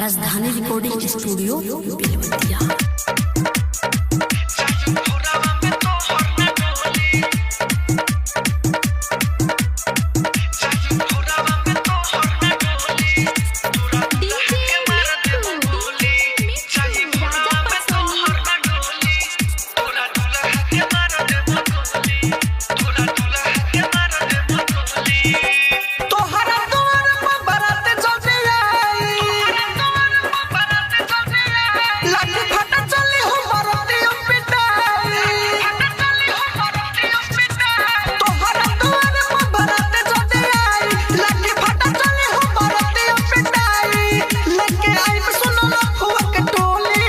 राजधानी recording studio Belwatia. जाई भोरावा में तो हर न डोली तोरा दुल्हा के मार दे गोली। जाई भोरावा में तो हर न डोली तोरा दुल्हा के मार दे गोली। तोहरा दुआर पर बरात जदी आई लाठी फटा चले हो बरात पिटाई लेके आई पे सोना लफुआ के टोली।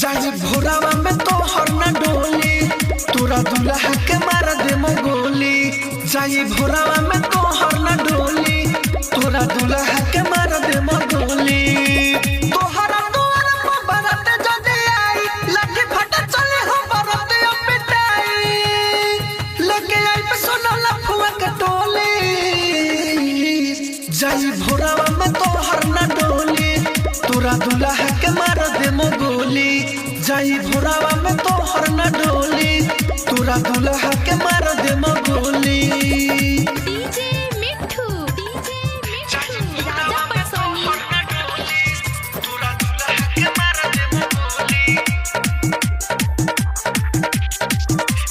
जाई भोरावा में तो हर न डोली तोरा दुल्हा के मार दे गोली। जाई भोरावा में तो हर न डोली तोरा दुल्हा के मार दे गोली। डीजे मिठू राजा पसोनी। तोरा दुल्हा के मार दे गोली।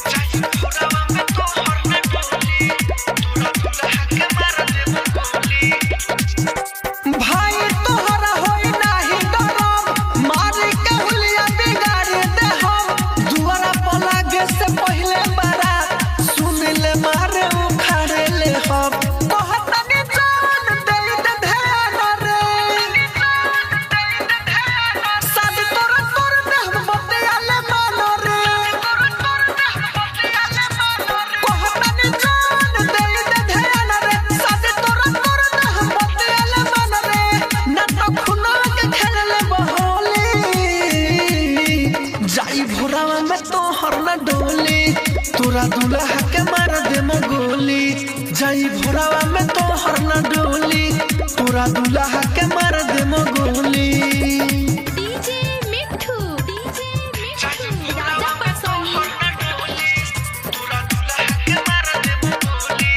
जाई भोरावा में तो हर न डोली तोरा दुल्हा के मार दे गोली। भाई तोहरा होई नाही डरम मार के हुलिया बिगाड़ दे हम। दुआरा पर लागे से पहले बारा सुन ले मारे उखाड़े ले हम। कहतनी जान दे दे ध्यान रे साद तोरा तोर दे हम बतिया ले मानो रे। कहतनी जान दे दे ध्यान रे साद तोरा तोर दे हम बतिया ले मानो रे। ना तो खुना के खेल ले बहोली। जाई भोरावा में तो हर न डोली तोरा दुल्हा के मार दे गोली। जाई भोरावा में तो हर न डोली तोरा दुल्हा के मार दे गोली। डीजे मिठू राजा पसोनी। तोरा दुल्हा के मार दे गोली।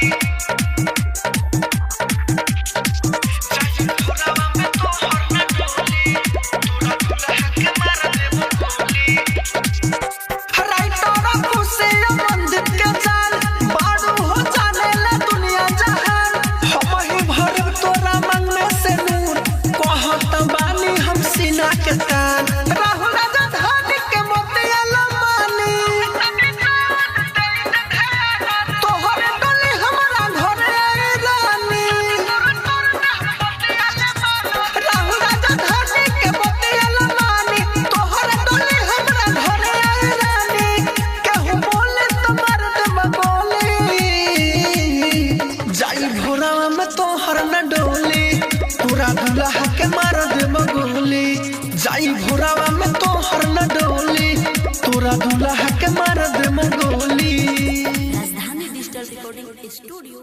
जाई भोरावा में तो हर न डोली तोरा दुल्हा के मार दे गोली। राइटोरा खुशी मंदिर के जान बारू हो जाने ले दुनिया जहान। हम ही भरब तोरा मन में से नूर कहत बानी हम सीना के तान। राहुल राजधानी के मोतिया लमानी तोहर डोली हमरा घरे आई रानी। राहुल राजधानी के मोतिया लमानी तोहर डोली हमरा घरे आई रानी। केहू बोले तो मार दे गोली। जाई भोरावा में तो हर न डोली तोरा दुल्हा के मार दे गोली। जाई भोरावा में तो हर न डोली तोरा दुल्हा के मार दे गोली। राजधानी डिजिटल रिकॉर्डिंग स्टूडियो